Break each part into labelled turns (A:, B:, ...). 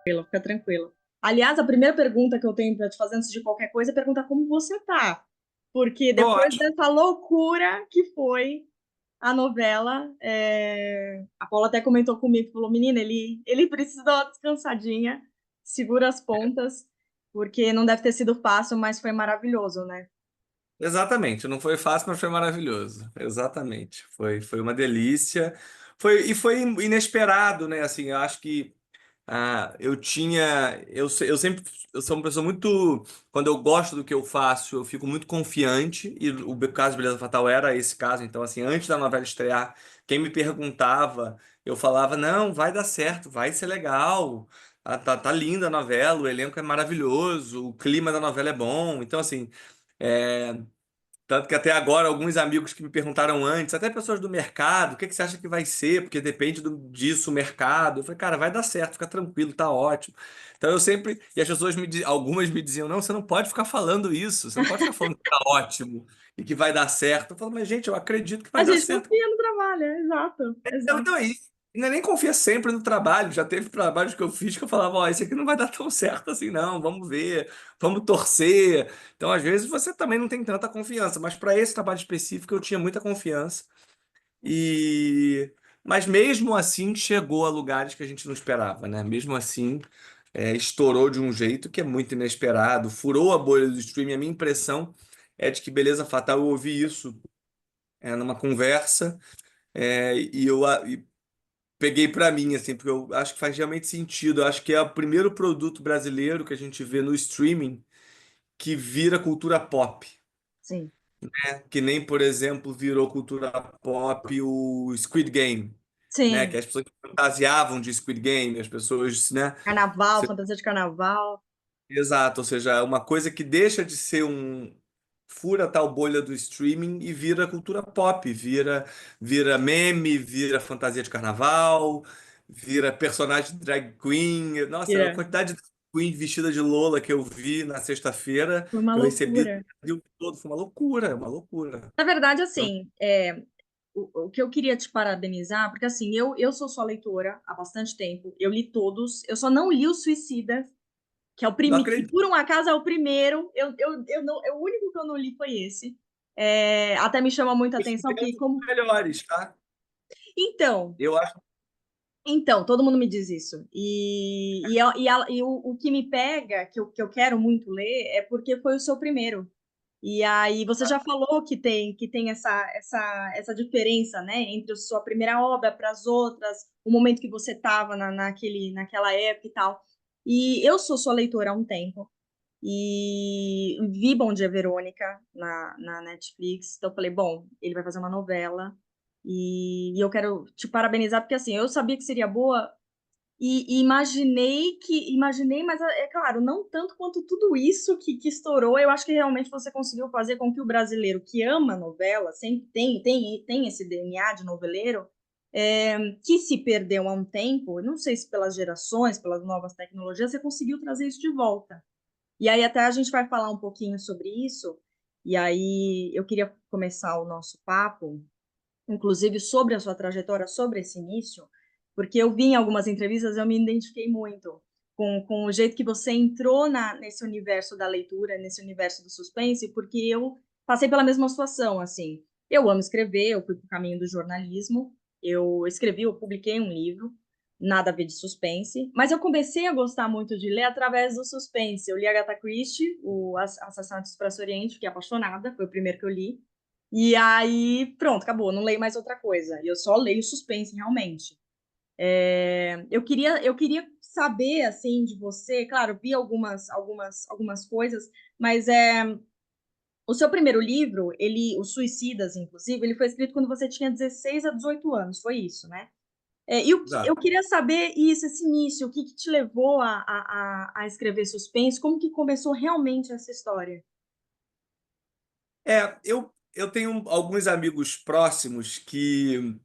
A: Tranquilo, fica tranquilo. Aliás, a primeira pergunta que eu tenho para te fazer antes de qualquer coisa é perguntar como você tá. Porque
B: Tô
A: depois
B: ótimo.
A: dessa loucura que foi a novela, a Paula até comentou comigo, falou, menina, ele precisa dar uma descansadinha, segura as pontas, porque não deve ter sido fácil, mas foi maravilhoso, né?
B: Exatamente, não foi fácil, mas foi maravilhoso. Exatamente. Foi uma delícia. Foi inesperado, né? Assim, eu acho que eu tinha. Eu sempre. Eu sou uma pessoa muito. Quando eu gosto do que eu faço, eu fico muito confiante. E o caso Beleza Fatal era esse caso. Então, assim, antes da novela estrear, quem me perguntava, eu falava: não, vai dar certo, vai ser legal. Tá linda a novela, o elenco é maravilhoso, o clima da novela é bom. Então, assim. é, Tanto que até agora, alguns amigos que me perguntaram antes, até pessoas do mercado, o que que você acha que vai ser? Porque depende disso, o mercado. Eu falei, cara, vai dar certo, fica tranquilo, tá ótimo. Então eu sempre. E as pessoas, algumas me diziam, não, você não pode ficar falando isso, você não pode ficar falando que tá ótimo e que vai dar certo. Eu falo, mas gente, eu acredito que
A: A
B: vai dar
A: gente
B: certo.
A: confia no trabalho, exato,
B: Então
A: exato.
B: aí, ainda nem confia sempre no trabalho. Já teve trabalhos que eu fiz que eu falava, ó, esse aqui não vai dar tão certo assim, não. Vamos ver, vamos torcer. Então, às vezes, você também não tem tanta confiança, mas para esse trabalho específico eu tinha muita confiança. E mas mesmo assim chegou a lugares que a gente não esperava, né? Mesmo assim, estourou de um jeito que é muito inesperado, furou a bolha do streaming. A minha impressão é de que Beleza Fatal, eu ouvi isso numa conversa, e peguei para mim, assim, porque eu acho que faz realmente sentido. Eu acho que é o primeiro produto brasileiro que a gente vê no streaming que vira cultura pop,
A: Sim,
B: né? Que nem, por exemplo, virou cultura pop o Squid Game, né? Que
A: sim.
B: as pessoas fantasiavam de Squid Game, as pessoas, né?
A: Carnaval, fantasia de carnaval.
B: Exato, ou seja, é uma coisa que deixa de ser fura tal bolha do streaming e vira cultura pop, vira meme, vira fantasia de carnaval, vira personagem drag queen. Nossa, a
A: Yeah.
B: quantidade de drag queen vestida de Lola que eu vi na sexta-feira,
A: Foi uma
B: que eu recebi do
A: loucura.
B: Brasil todo, foi uma loucura, uma loucura.
A: Na verdade,
B: Então,
A: assim, o que eu queria te parabenizar, porque assim, eu sou sua leitora há bastante tempo, eu li todos, eu só não li o Suicida, que é o
B: não
A: primeiro, que
B: acredito.
A: por um acaso é o primeiro, eu não, o único que eu não li foi esse. Até me chama muita
B: Esse
A: atenção
B: é um
A: que
B: dos
A: como...
B: melhores, tá?
A: Então,
B: Eu acho.
A: todo mundo me diz isso. E o que me pega, que eu quero muito ler, é porque foi o seu primeiro. E aí você já falou que tem essa diferença, né, entre a sua primeira obra para as outras, o momento que você estava naquela época e tal. E eu sou sua leitora há um tempo e vi Bom Dia Verônica na Netflix. Então eu falei, bom, ele vai fazer uma novela e eu quero te parabenizar porque assim, eu sabia que seria boa e imaginei, mas é claro, não tanto quanto tudo isso que estourou. Eu acho que realmente você conseguiu fazer com que o brasileiro que ama novela, sempre tem esse DNA de noveleiro, que se perdeu há um tempo, não sei se pelas gerações, pelas novas tecnologias, você conseguiu trazer isso de volta. E aí até a gente vai falar um pouquinho sobre isso. E aí eu queria começar o nosso papo inclusive sobre a sua trajetória, sobre esse início, porque eu vi em algumas entrevistas, eu me identifiquei muito com o jeito que você entrou nesse universo da leitura, nesse universo do suspense, porque eu passei pela mesma situação, assim. Eu amo escrever, eu fui para o caminho do jornalismo, eu escrevi, eu publiquei um livro, nada a ver de suspense, mas eu comecei a gostar muito de ler através do suspense. Eu li Agatha Christie, o Assassinato do Expresso Oriente, fiquei apaixonada, foi o primeiro que eu li. E aí, pronto, acabou, não leio mais outra coisa. Eu só leio suspense, realmente. Eu queria saber, assim, de você, claro, vi algumas coisas, mas o seu primeiro livro, Os Suicidas, inclusive, ele foi escrito quando você tinha 16 a 18 anos, foi isso, né? Eu
B: Exato.
A: queria saber isso, esse início, o que que te levou a escrever suspense, como que começou realmente essa história?
B: Eu tenho alguns amigos próximos que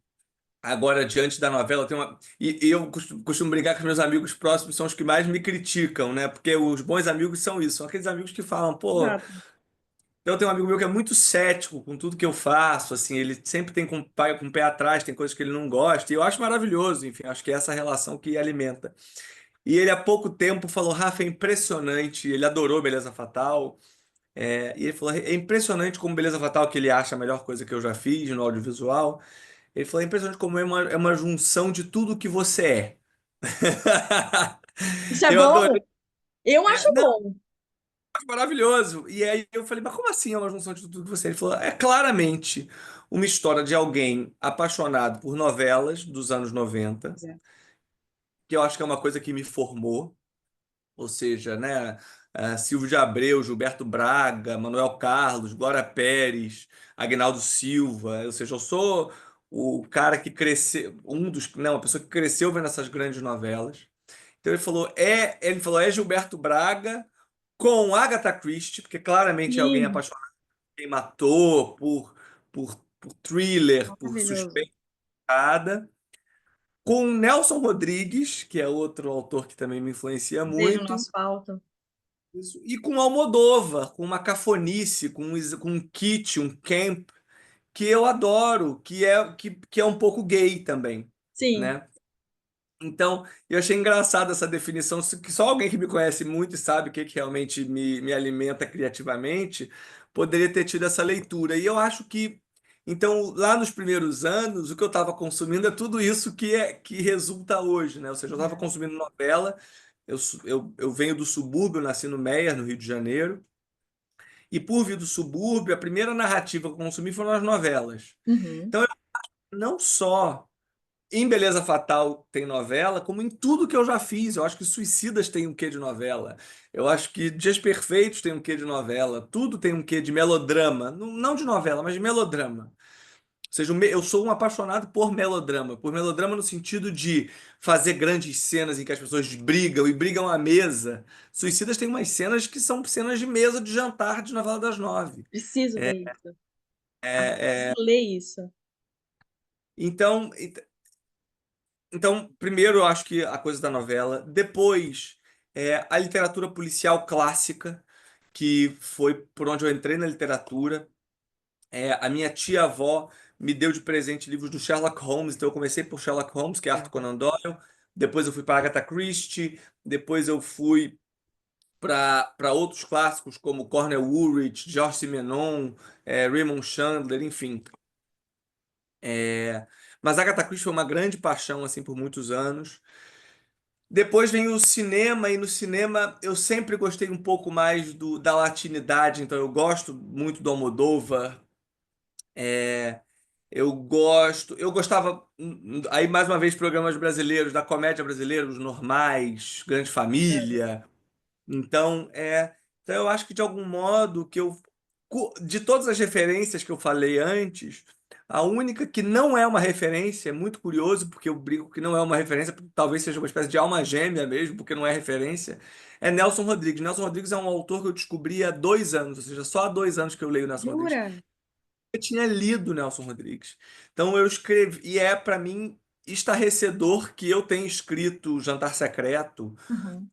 B: agora, diante da novela, tem uma. E eu costumo brincar que os meus amigos próximos são os que mais me criticam, né? Porque os bons amigos são isso, são aqueles amigos que falam, pô.
A: Exato.
B: Eu tenho um amigo meu que é muito cético com tudo que eu faço, assim, ele sempre tem com o pé atrás, tem coisas que ele não gosta, e eu acho maravilhoso, enfim, acho que é essa relação que alimenta. E ele há pouco tempo falou, Rafa, é impressionante, ele adorou Beleza Fatal. E ele falou, é impressionante como Beleza Fatal, que ele acha a melhor coisa que eu já fiz no audiovisual. Ele falou, é impressionante como é uma junção de tudo que você é.
A: Isso é
B: Eu
A: bom?
B: adorei.
A: Eu acho
B: Não,
A: bom.
B: acho maravilhoso. E aí eu falei, mas como assim é uma junção de tudo que você é? Ele falou, é claramente uma história de alguém apaixonado por novelas dos anos 90,
A: Pois é.
B: que eu acho que é uma coisa que me formou. Ou seja, né, Silvio de Abreu, Gilberto Braga, Manuel Carlos, Glória Pérez, Agnaldo Silva. Ou seja, eu sou o cara que cresceu, não, uma pessoa que cresceu vendo essas grandes novelas. Então ele falou, é Gilberto Braga com Agatha Christie, porque claramente é alguém
A: Sim,
B: apaixonado por quem matou, por thriller, por
A: maravilhoso.
B: suspeita, com Nelson Rodrigues, que é outro autor que também me influencia
A: Beijo no
B: muito.
A: asfalto.
B: Isso. E com Almodóvar, com uma cafonice, com um kitsch, um camp, que eu adoro, que é um pouco gay também,
A: Sim.
B: né? Então, eu achei engraçado essa definição, que só alguém que me conhece muito e sabe o que realmente me alimenta criativamente, poderia ter tido essa leitura. E eu acho que, então, lá nos primeiros anos, o que eu estava consumindo é tudo isso que resulta hoje, né? Ou seja, eu estava
A: É.
B: consumindo novela, eu venho do subúrbio, eu nasci no Meier, no Rio de Janeiro, e por vir do subúrbio, a primeira narrativa que eu consumi foram as novelas.
A: Uhum.
B: Então, não só em Beleza Fatal tem novela, como em tudo que eu já fiz. Eu acho que Suicidas tem um quê de novela. Eu acho que Dias Perfeitos tem um quê de novela. Tudo tem um quê de melodrama. Não, não de novela, mas de melodrama. Ou seja, eu sou um apaixonado por melodrama. Por melodrama no sentido de fazer grandes cenas em que as pessoas brigam e brigam à mesa. Suicidas tem umas cenas que são cenas de mesa de jantar de novela das nove.
A: Preciso
B: É,
A: ver isso. Ah,
B: é,
A: preciso
B: é,
A: ler isso.
B: então, primeiro eu acho que a coisa da novela, depois a literatura policial clássica, que foi por onde eu entrei na literatura. A minha tia-avó me deu de presente livros do Sherlock Holmes, então eu comecei por Sherlock Holmes, que é Arthur
A: É.
B: Conan Doyle, depois eu fui para Agatha Christie, depois eu fui para outros clássicos como Cornell Woolrich, Georges Simenon, Raymond Chandler, enfim. Mas Agatha Christie foi uma grande paixão assim por muitos anos. Depois vem o cinema, e no cinema eu sempre gostei um pouco mais da latinidade, então eu gosto muito do Almodóvar. Eu gostava, aí mais uma vez, programas brasileiros, da comédia brasileira, os normais, Grande Família. Então, então eu acho que de algum modo de todas as referências que eu falei antes, a única que não é uma referência, é muito curioso, porque eu brinco que não é uma referência, porque talvez seja uma espécie de alma gêmea mesmo, porque não é referência, é Nelson Rodrigues. Nelson Rodrigues é um autor que eu descobri há 2 anos, ou seja, só há 2 anos que eu leio Nelson Rodrigues.
A: Jura?
B: Eu tinha lido Nelson Rodrigues. Então eu escrevi, e é para mim estarrecedor que eu tenha escrito Jantar Secreto,
A: Uhum.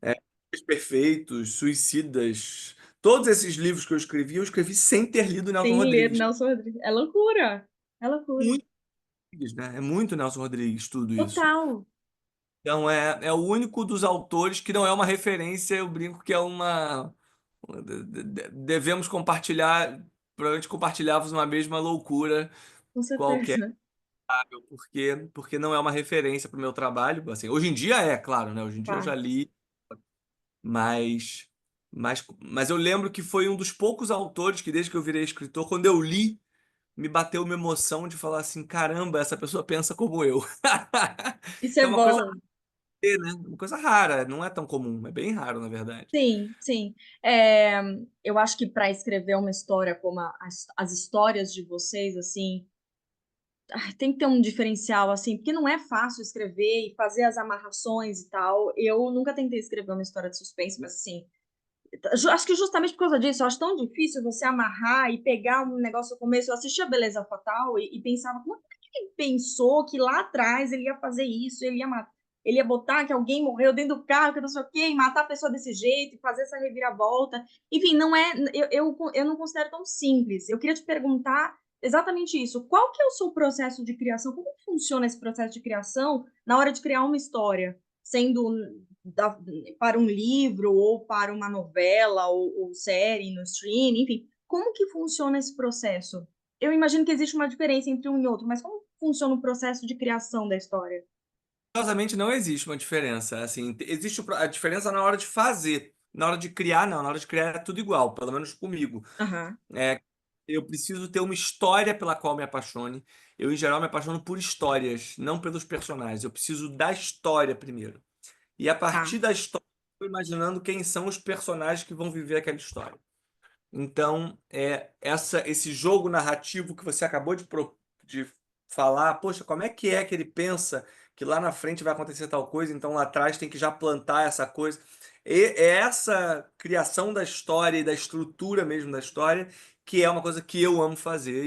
B: Os Perfeitos, Suicidas, todos esses livros que eu escrevi sem ter lido Nelson
A: Sem ler
B: Rodrigues.
A: Nelson Rodrigues. É loucura. É loucura.
B: Muito, né? É muito Nelson Rodrigues tudo isso.
A: Total.
B: Então é o único dos autores que não é uma referência, eu brinco que é uma. Devemos compartilhar, provavelmente compartilhávamos uma mesma loucura
A: Com
B: qualquer.
A: certeza.
B: Porque não é uma referência para o meu trabalho. Assim, hoje em dia claro, né? Hoje em dia eu
A: Tá.
B: já li, mas, mas eu lembro que foi um dos poucos autores que, desde que eu virei escritor, quando eu li, me bateu uma emoção de falar assim: caramba, essa pessoa pensa como eu.
A: Isso
B: Que
A: é
B: é uma coisa,
A: bom.
B: né? Uma coisa rara, não é tão comum, é bem raro, na verdade.
A: Sim, sim. É, eu acho que para escrever uma história como as histórias de vocês, assim, tem que ter um diferencial, assim, porque não é fácil escrever e fazer as amarrações e tal. Eu nunca tentei escrever uma história de suspense, mas, assim, acho que justamente por causa disso, eu acho tão difícil você amarrar e pegar um negócio no começo. Eu assistia Beleza Fatal e pensava, como é que ele pensou que lá atrás ele ia fazer isso, ele ia matar, ele ia botar que alguém morreu dentro do carro, que não sei o quê, e matar a pessoa desse jeito, e fazer essa reviravolta. Enfim, não é, eu não considero tão simples. Eu queria te perguntar exatamente isso. Qual que é o seu processo de criação? Como funciona esse processo de criação na hora de criar uma história? Sendo da- para um livro ou para uma novela ou série no streaming, enfim, como que funciona esse processo? Eu imagino que existe uma diferença entre um e outro, mas como funciona o processo de criação da história?
B: Curiosamente, não existe uma diferença. Assim, existe a diferença na hora de fazer. Na hora de criar, não. Na hora de criar é tudo igual, pelo menos comigo.
A: Aham,
B: É, eu preciso ter uma história pela qual me apaixone. Eu, em geral, me apaixono por histórias, não pelos personagens. Eu preciso da história primeiro. E a
A: tá.
B: partir da história, eu tô imaginando quem são os personagens que vão viver aquela história. Então, esse jogo narrativo que você acabou de falar, poxa, como é que ele pensa que lá na frente vai acontecer tal coisa, então lá atrás tem que já plantar essa coisa. E é essa criação da história e da estrutura mesmo da história que é uma coisa que eu amo fazer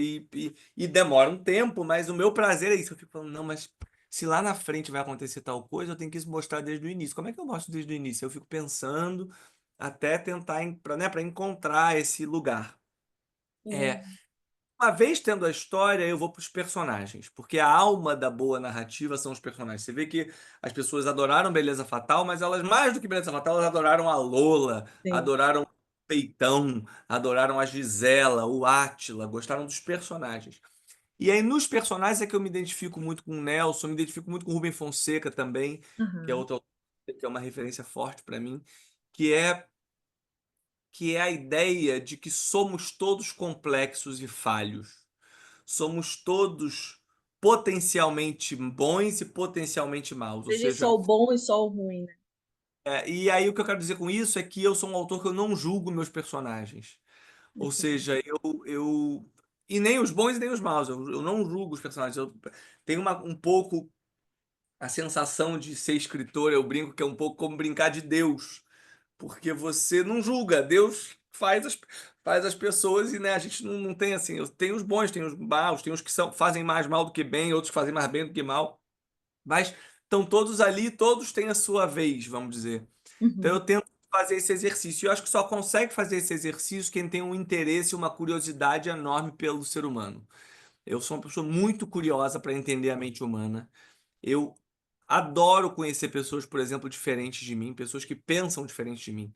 B: e demora um tempo, mas o meu prazer é isso. Eu fico falando, não, mas se lá na frente vai acontecer tal coisa, eu tenho que mostrar desde o início. Como é que eu mostro desde o início? Eu fico pensando até tentar, para encontrar esse lugar. É,
A: Hum,
B: uma vez tendo a história, eu vou para os personagens, porque a alma da boa narrativa são os personagens. Você vê que as pessoas adoraram Beleza Fatal, mas elas, mais do que Beleza Fatal, elas adoraram a Lola,
A: sim.
B: adoraram o Peitão, adoraram a Gisela, o Átila, gostaram dos personagens. E aí, nos personagens é que eu me identifico muito com o Nelson, me identifico muito com o Rubem Fonseca também, que é
A: Aham.
B: outro autor, que é uma referência forte para mim, que é que é a ideia de que somos todos complexos e falhos. Somos todos potencialmente bons e potencialmente maus. Ou
A: Seja só
B: seja,
A: o bom e só o ruim, né?
B: e aí o que eu quero dizer com isso é que eu sou um autor que eu não julgo meus personagens. Ou
A: Entendi.
B: seja, e nem os bons e nem os maus. Eu não julgo os personagens. Eu tenho um pouco a sensação de ser escritor, eu brinco que é um pouco como brincar de Deus. Porque você não julga, Deus faz as pessoas e né, a gente não tem assim, tem os bons, tem os maus, tem os que fazem mais mal do que bem, outros que fazem mais bem do que mal, mas estão todos ali, todos têm a sua vez, vamos dizer. Então eu
A: Uhum.
B: tento fazer esse exercício. E eu acho que só consegue fazer esse exercício quem tem um interesse e uma curiosidade enorme pelo ser humano. Eu sou uma pessoa muito curiosa para entender a mente humana. Eu adoro conhecer pessoas, por exemplo, diferentes de mim, pessoas que pensam diferente de mim.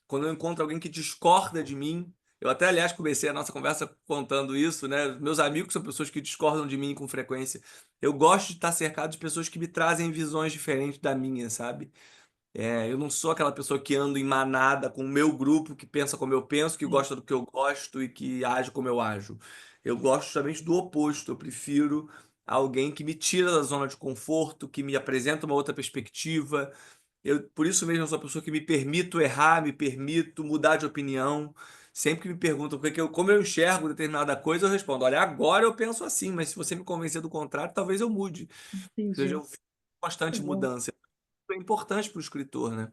B: Quando eu encontro alguém que discorda de mim, eu até, aliás, comecei a nossa conversa contando isso, né? Meus amigos são pessoas que discordam de mim com frequência. Eu gosto de estar cercado de pessoas que me trazem visões diferentes da minha, sabe? Eu não sou aquela pessoa que ando em manada com o meu grupo, que pensa como eu penso, que
A: Sim.
B: gosta do que eu gosto e que age como eu ajo. Eu gosto justamente do oposto. Eu prefiro alguém que me tira da zona de conforto, que me apresenta uma outra perspectiva. Por isso mesmo, eu sou uma pessoa que me permito errar, me permito mudar de opinião. Sempre que me perguntam como eu enxergo determinada coisa, eu respondo: olha, agora eu penso assim, mas se você me convencer do contrário, talvez eu mude. Ou seja,
A: Entendi.
B: eu vivo
A: Muito
B: constante
A: bom.
B: mudança. É importante para o escritor, né?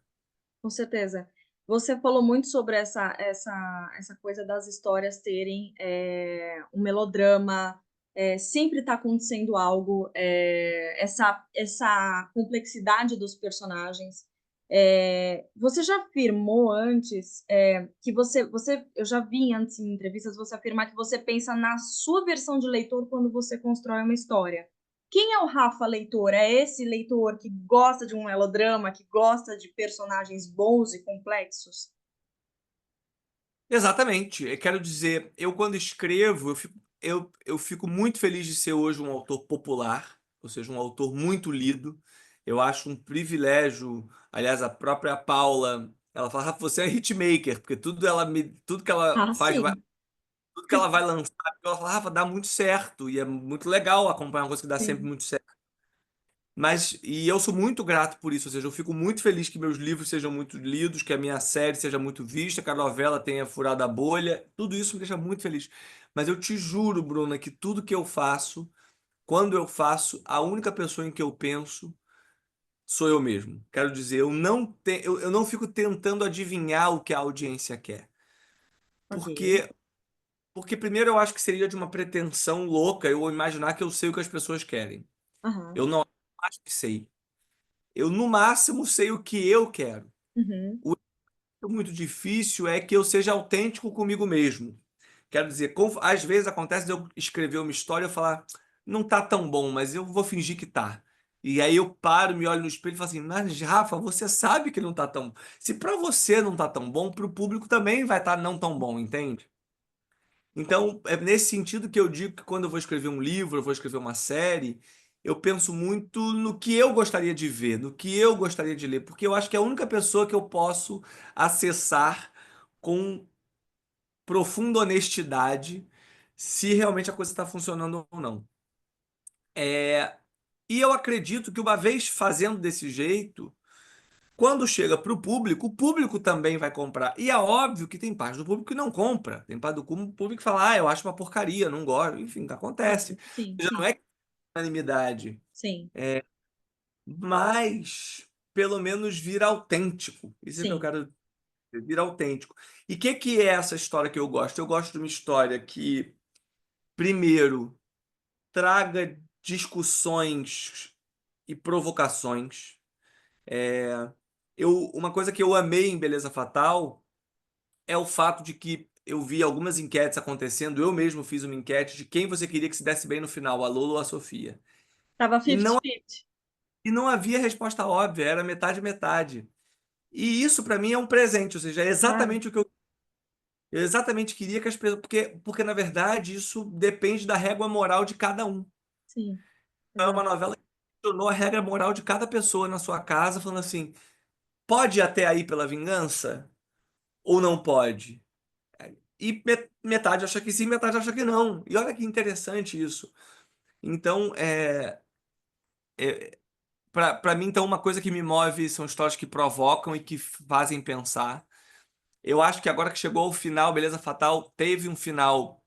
A: Com certeza. Você falou muito sobre essa coisa das histórias terem um melodrama, sempre está acontecendo algo, essa complexidade dos personagens. Você já afirmou antes que eu já vi antes em entrevistas você afirmar que você pensa na sua versão de leitor quando você constrói uma história. Quem é o Rafa leitor? É esse leitor que gosta de um melodrama, que gosta de personagens bons e complexos?
B: Exatamente. Eu quero dizer, eu quando escrevo, eu fico muito feliz de ser hoje um autor popular, ou seja, um autor muito lido. Eu acho um privilégio. Aliás, a própria Paula, ela fala, "Rafa, você é hitmaker, porque tudo que ela
A: Ah,
B: faz,
A: sim,
B: tudo que ela vai lançar, ela fala, Rafa, dá muito certo. E é muito legal acompanhar uma coisa que dá sempre
A: sim.
B: muito certo. E eu sou muito grato por isso, ou seja, eu fico muito feliz que meus livros sejam muito lidos, que a minha série seja muito vista, que a novela tenha furado a bolha, tudo isso me deixa muito feliz. Mas eu te juro, Bruna, que tudo que eu faço, quando eu faço, a única pessoa em que eu penso sou eu mesmo. Quero dizer, eu não fico tentando adivinhar o que a audiência quer.
A: Ok.
B: Porque, porque primeiro eu acho que seria de uma pretensão louca eu imaginar que eu sei o que as pessoas querem.
A: Aham.
B: Eu não acho que sei. Eu, no máximo, sei o que eu quero.
A: Uhum.
B: O que é muito difícil é que eu seja autêntico comigo mesmo. Quero dizer, às vezes acontece de eu escrever uma história e eu falar, não tá tão bom, mas eu vou fingir que tá. E aí eu paro, me olho no espelho e falo assim, mas Rafa, você sabe que não tá tão. Se para você não tá tão bom, para o público também vai estar não tão bom, entende? Então, é nesse sentido que eu digo que quando eu vou escrever um livro, eu vou escrever uma série, eu penso muito no que eu gostaria de ver, no que eu gostaria de ler, porque eu acho que é a única pessoa que eu posso acessar com profunda honestidade se realmente a coisa está funcionando ou não. É, e eu acredito que uma vez fazendo desse jeito, quando chega para o público também vai comprar. E é óbvio que tem parte do público que não compra. Tem parte do público que fala, eu acho uma porcaria, não gosto. Enfim, acontece.
A: Sim, sim,
B: Já não
A: sim,
B: é unanimidade,
A: sim,
B: mas pelo menos vira autêntico. Isso é que eu
A: sim.
B: quero dizer, vira autêntico. E o que é essa história que eu gosto? Eu gosto de uma história que, primeiro, traga discussões e provocações. Uma coisa que eu amei em Beleza Fatal é o fato de que eu vi algumas enquetes acontecendo, eu mesmo fiz uma enquete de quem você queria que se desse bem no final, a Lola ou a Sofia.
A: Tava
B: E não,
A: 50-50.
B: e não havia resposta óbvia, era metade metade. E isso para mim é um presente, ou seja, é
A: Claro,
B: exatamente o que eu exatamente queria que as pessoas, porque na verdade isso depende da régua moral de cada um.
A: sim,
B: É uma
A: exato.
B: novela que tornou a regra moral de cada pessoa na sua casa, falando assim, pode ir até aí pela vingança ou não pode? E metade acha que sim, metade acha que não. E olha que interessante isso. Então, para mim, então, uma coisa que me move são histórias que provocam e que fazem pensar. Eu acho que agora que chegou ao final, Beleza Fatal teve um final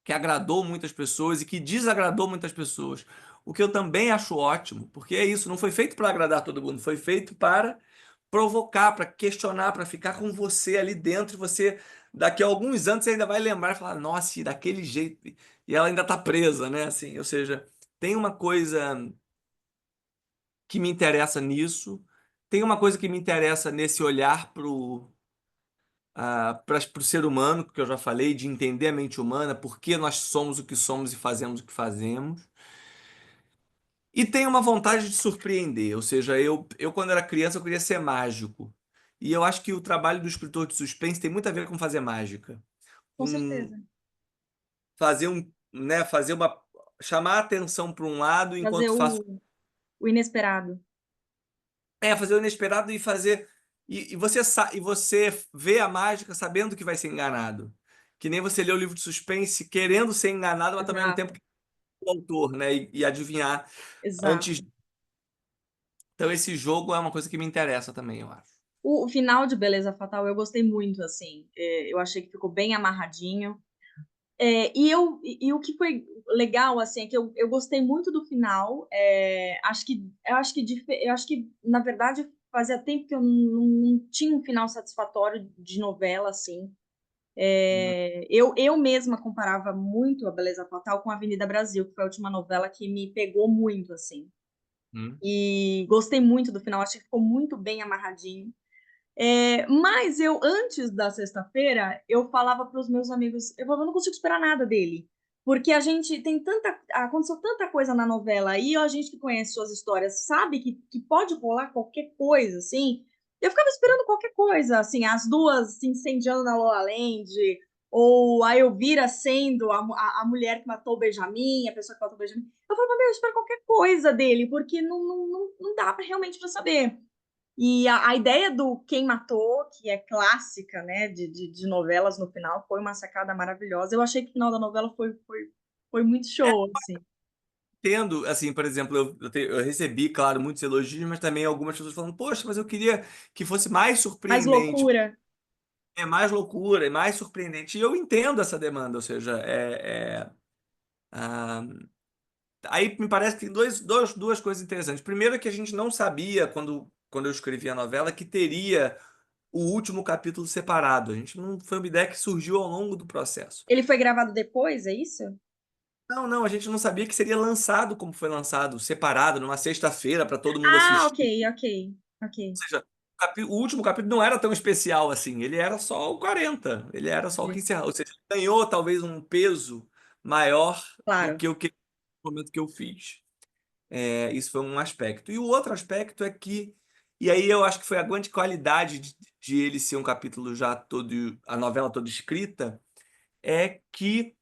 B: que agradou muitas pessoas e que desagradou muitas pessoas. O que eu também acho ótimo, porque é isso, não foi feito para agradar todo mundo, foi feito para provocar, para questionar, para ficar com você ali dentro, e você daqui a alguns anos você ainda vai lembrar e falar, nossa, e daquele jeito, e ela ainda está presa, né? Assim, ou seja, tem uma coisa que me interessa nisso, tem uma coisa que me interessa nesse olhar para o ser humano, que eu já falei, de entender a mente humana, por que nós somos o que somos e fazemos o que fazemos. E tem uma vontade de surpreender, ou seja, eu quando era criança eu queria ser mágico. E eu acho que o trabalho do escritor de suspense tem muito a ver com fazer mágica,
A: Com
B: com
A: certeza.
B: fazer uma chamar a atenção para um lado
A: Fazer
B: enquanto faço
A: o inesperado.
B: fazer o inesperado e fazer e você vê a mágica sabendo que vai ser enganado. Que nem você lê o livro de suspense querendo ser enganado, mas também ao mesmo tempo
A: Exato,
B: que o autor, né, e adivinhar
A: exato.
B: antes. Então esse jogo é uma coisa que me interessa também, eu acho.
A: O final de Beleza Fatal eu gostei muito, assim. Eu achei que ficou bem amarradinho. E o que foi legal, assim, é que eu gostei muito do final. Eu acho que, na verdade, fazia tempo que eu não tinha um final satisfatório de novela, assim. Eu mesma comparava muito a Beleza Fatal com a Avenida Brasil, que foi a última novela que me pegou muito, assim.
B: Uhum.
A: E gostei muito do final, achei que ficou muito bem amarradinho. Mas eu, antes da sexta-feira, eu falava para os meus amigos, eu falava, eu não consigo esperar nada dele. Porque a gente tem tanta. Aconteceu tanta coisa na novela e a gente que conhece suas histórias sabe que pode rolar qualquer coisa, assim. Eu ficava esperando qualquer coisa, assim, as duas se incendiando na La La Land, ou a Elvira sendo a mulher que matou o Benjamin, a pessoa que matou o Benjamin. Eu falava, meu, eu espero qualquer coisa dele, porque não dá pra, realmente para saber. E a ideia do Quem Matou, que é clássica, né, de novelas no final, foi uma sacada maravilhosa. Eu achei que o final da novela foi muito show, assim.
B: Tendo, assim, por exemplo, eu recebi, claro, muitos elogios, mas também algumas pessoas falando, poxa, mas eu queria que fosse mais
A: Mais
B: surpreendente,
A: loucura.
B: é mais loucura, é mais surpreendente. E eu entendo essa demanda, ou seja, ah, aí me parece que tem duas coisas interessantes. Primeiro é que a gente não sabia, quando eu escrevi a novela, que teria o último capítulo separado. A gente não foi uma ideia que surgiu ao longo do processo.
A: Ele foi gravado depois, é isso?
B: Não, não, a gente não sabia que seria lançado como foi lançado, separado, numa sexta-feira para todo mundo
A: Ah, ok,
B: assistir.
A: ok, ok.
B: Ou seja, o último capítulo não era tão especial assim, ele era só o 40, ele era só o que
A: Entendi.
B: encerrava. Ou seja, ganhou talvez um peso maior do
A: Claro.
B: que o que no momento que eu fiz. Isso foi um aspecto. E o outro aspecto é que, e aí eu acho que foi a grande qualidade de ele ser um capítulo já todo, a novela toda escrita, é que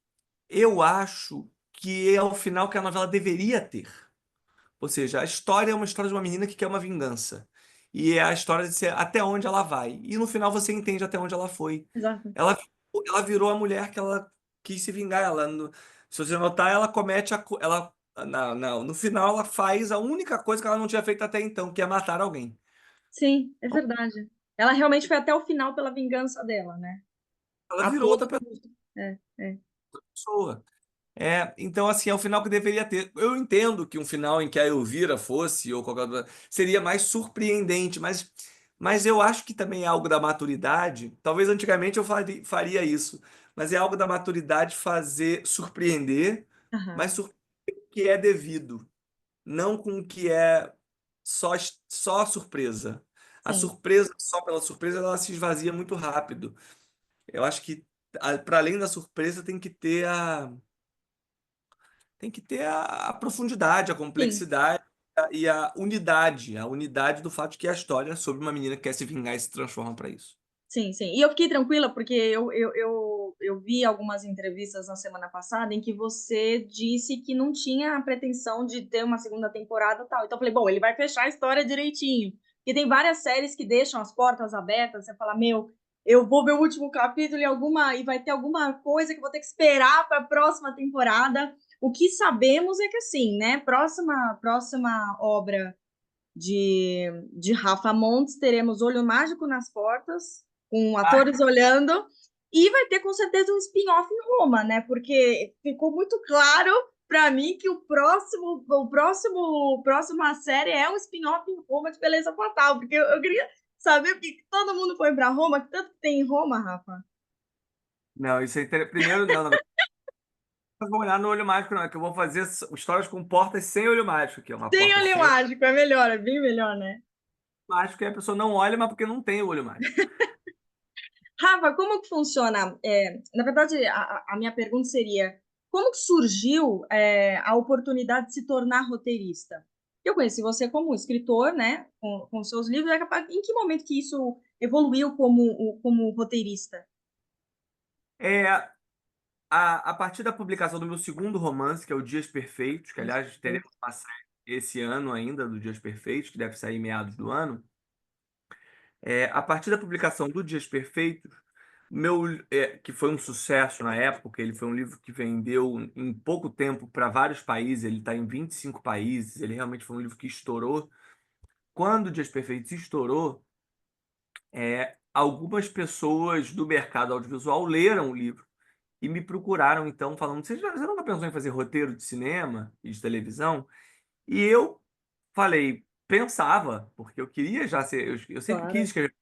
B: eu acho que é o final que a novela deveria ter. Ou seja, a história é uma história de uma menina que quer uma vingança. E é a história de ser até onde ela vai. E no final você entende até onde ela foi.
A: Exato.
B: Ela, ela virou a mulher que ela quis se vingar. Se você notar, ela comete no final ela faz a única coisa que ela não tinha feito até então, que é matar alguém.
A: Sim, é verdade. Ela realmente foi até o final pela vingança dela, né?
B: Ela
A: A
B: virou
A: todo
B: outra
A: custo. É.
B: pessoa. Então, assim, é o final que deveria ter. Eu entendo que um final em que a Elvira fosse, ou qualquer outra, seria mais surpreendente, mas eu acho que também é algo da maturidade. Talvez antigamente eu faria isso, mas é algo da maturidade fazer surpreender,
A: Aham.
B: mas surpreender com o que é devido, não com o que é só, só surpresa. A
A: Sim,
B: surpresa, só pela surpresa, ela se esvazia muito rápido. Eu acho que, para além da surpresa, tem que ter a profundidade, a
A: sim.
B: complexidade e a unidade do fato de que a história é sobre uma menina que quer se vingar e se transforma para isso.
A: Sim, sim. E eu fiquei tranquila porque eu vi algumas entrevistas na semana passada em que você disse que não tinha a pretensão de ter uma segunda temporada e tal. Então eu falei, bom, ele vai fechar a história direitinho. Porque tem várias séries que deixam as portas abertas, você fala, meu, eu vou ver o último capítulo e vai ter alguma coisa que eu vou ter que esperar para a próxima temporada. O que sabemos é que assim, né, próxima obra de Rafa Montes, teremos Olho Mágico nas portas, com
B: Ah,
A: atores olhando, e vai ter com certeza um spin-off em Roma, né? Porque ficou muito claro para mim que próxima série é um spin-off em Roma de Beleza Fatal, porque eu queria saber por que todo mundo foi para Roma, que tanto que tem em Roma, Rafa.
B: não, isso é primeiro, não, na verdade, não vou olhar no olho mágico, não, é que eu vou fazer histórias com portas sem olho mágico, que é uma
A: Tem
B: porta
A: olho
B: sem olho
A: mágico, é melhor, é bem melhor, né?
B: mágico e a pessoa não olha, mas porque não tem o olho mágico.
A: Rafa, como que funciona? Na verdade, a minha pergunta seria: como que surgiu, a oportunidade de se tornar roteirista? Eu conheci você como escritor, né, com seus livros. Em que momento que isso evoluiu como roteirista?
B: É, a partir da publicação do meu segundo romance, que é o Dias Perfeitos, que
A: Isso,
B: aliás teremos uma série esse ano ainda do Dias Perfeitos, que deve sair em meados do ano. A partir da publicação do Dias Perfeitos, que foi um sucesso na época, ele foi um livro que vendeu em pouco tempo para vários países, ele está em 25 países, ele realmente foi um livro que estourou. Quando o Dias Perfeitos estourou, algumas pessoas do mercado audiovisual leram o livro e me procuraram então, falando: você nunca pensou em fazer roteiro de cinema e de televisão? E eu falei, pensava, porque eu queria já ser, eu sempre quis
A: claro.
B: escrever,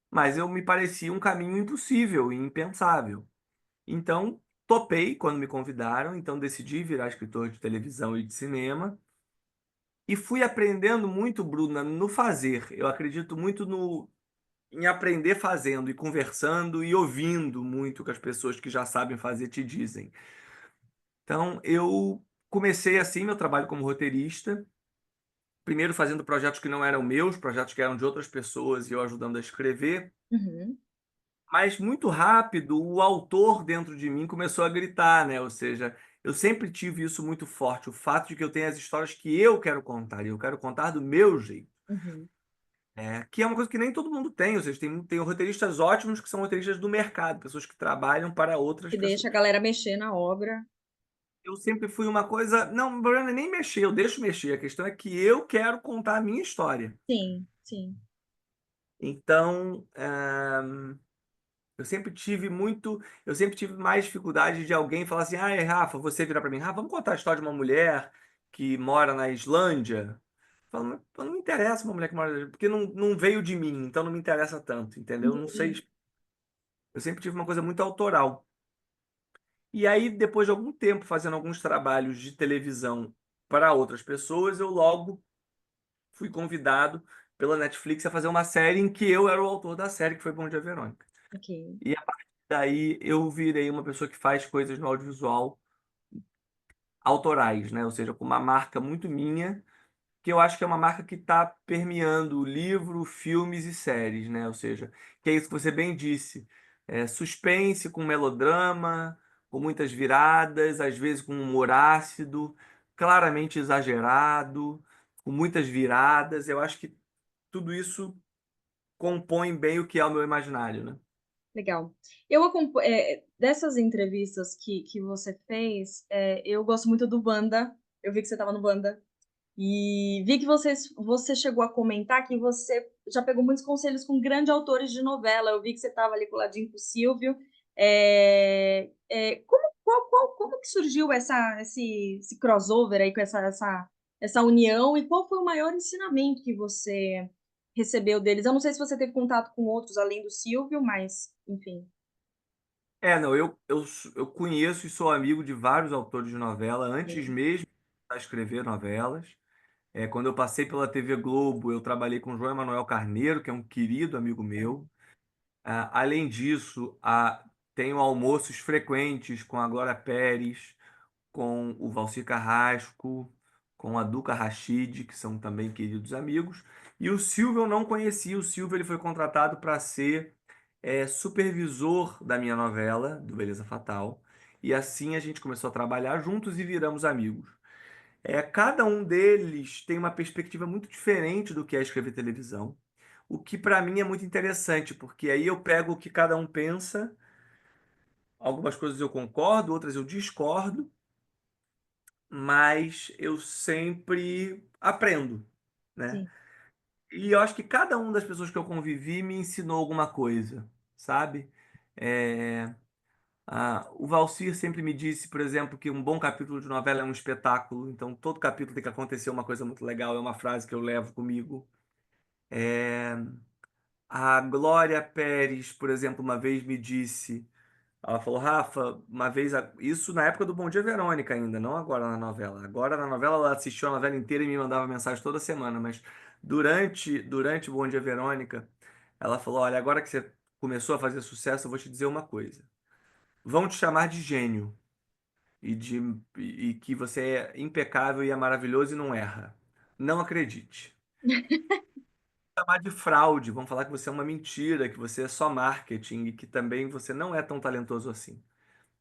B: mas eu me parecia um caminho impossível e impensável. Então, topei quando me convidaram, então decidi virar escritor de televisão e de cinema e fui aprendendo muito, Bruna, no fazer. Eu acredito muito em aprender fazendo e conversando e ouvindo muito o que as pessoas que já sabem fazer te dizem. Então, eu comecei assim meu trabalho como roteirista, primeiro fazendo projetos que não eram meus, projetos que eram de outras pessoas e eu ajudando a escrever.
A: Uhum,
B: Mas muito rápido, o autor dentro de mim começou a gritar, né? Ou seja, eu sempre tive isso muito forte, o fato de que eu tenho as histórias que eu quero contar, e eu quero contar do meu jeito.
A: uhum.
B: Que é uma coisa que nem todo mundo tem, ou seja, tem roteiristas ótimos que são roteiristas do mercado, pessoas que trabalham para outras
A: Que deixa a
B: pessoas.
A: galera mexer na obra.
B: Eu sempre fui uma coisa, não, o problema não é nem mexer, eu deixo mexer, a questão é que eu quero contar a minha história.
A: Sim, sim.
B: Então, eu sempre tive mais dificuldade de alguém falar assim: ah, Rafa, você virar para mim, Rafa, vamos contar a história de uma mulher que mora na Islândia. Eu falo, mas não me interessa uma mulher que mora na Islândia, porque não veio de mim, então não me interessa tanto, entendeu? Eu não sei,
A: Entendi.
B: eu sempre tive uma coisa muito autoral. E aí, depois de algum tempo fazendo alguns trabalhos de televisão para outras pessoas, eu logo fui convidado pela Netflix a fazer uma série em que eu era o autor da série, que foi Bom Dia, Verônica.
A: Ok.
B: E a partir daí eu virei uma pessoa que faz coisas no audiovisual autorais, né? Ou seja, com uma marca muito minha, que eu acho que é uma marca que está permeando livro, filmes e séries, né? Ou seja, que é isso que você bem disse, suspense com melodrama, com muitas viradas, às vezes com um humor ácido, claramente exagerado, com muitas viradas. Eu acho que tudo isso compõe bem o que é o meu imaginário, né?
A: Legal. Dessas entrevistas que você fez, eu gosto muito do Wanda. Eu vi que você estava no Wanda. E vi que você chegou a comentar que você já pegou muitos conselhos com grandes autores de novela. Eu vi que você estava ali coladinho com o Silvio. Como que surgiu esse crossover aí com essa união? E qual foi o maior ensinamento que você recebeu deles? Eu não sei se você teve contato com outros além do Silvio, mas, enfim.
B: Não, eu conheço e sou amigo de vários autores de novela, antes
A: Sim,
B: mesmo de escrever novelas. Quando eu passei pela TV Globo, eu trabalhei com João Emanuel Carneiro, que é um querido amigo meu. Além disso, tenho almoços frequentes com a Glória Pérez, com o Valcir Carrasco, com a Duca Rachid, que são também queridos amigos. E o Silvio eu não conhecia. O Silvio ele foi contratado para ser supervisor da minha novela, do Beleza Fatal. E assim a gente começou a trabalhar juntos e viramos amigos. Cada um deles tem uma perspectiva muito diferente do que é escrever televisão, o que para mim é muito interessante, porque aí eu pego o que cada um pensa, algumas coisas eu concordo, outras eu discordo, mas eu sempre aprendo, né?
A: sim.
B: E eu acho que cada uma das pessoas que eu convivi me ensinou alguma coisa, sabe? É, o Valcir sempre me disse, por exemplo, que um bom capítulo de novela é um espetáculo, então todo capítulo tem que acontecer uma coisa muito legal, é uma frase que eu levo comigo. A Glória Pérez, por exemplo, uma vez me disse, ela falou, Rafa, uma vez, isso na época do Bom Dia Verônica ainda, não agora na novela. Agora na novela ela assistiu a novela inteira e me mandava mensagem toda semana, mas durante o Bom Dia Verônica, ela falou, olha, agora que você começou a fazer sucesso, eu vou te dizer uma coisa. Vão te chamar de gênio e, de, e que você é impecável e é maravilhoso e não erra. Não acredite. Chamar de fraude, vão falar que você é uma mentira, que você é só marketing e que também você não é tão talentoso assim.